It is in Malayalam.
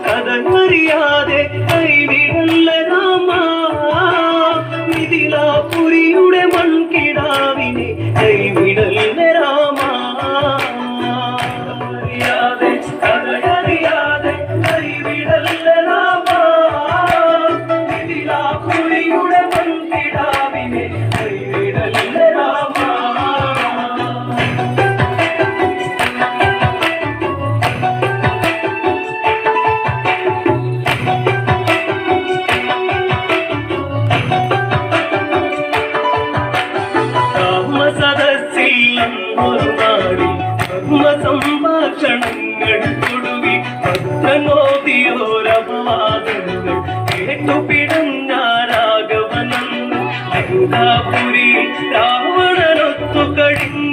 കഥയറിയാതെ കൈവിടല്ല രാമ മിഥിലാപുരിയുടെ മൺകിടാവിനെ കൈവിടല്ല രാമ കഥയറിയാതെ കൈവിടല്ല രാമ മിഥിലാപുരിയുടെ മൺകിടാവിനെ കൈവിടല്ല രാമ സംഭാഷണങ്ങൾ കൊടുവി ഭദ്രനോദിയോരപവാദങ്ങൾ കേട്ടുപിടഞ്ഞാരാഘവനെന്ന് ലങ്കാപുരി രാവണനൊത്തു കഴിഞ്ഞു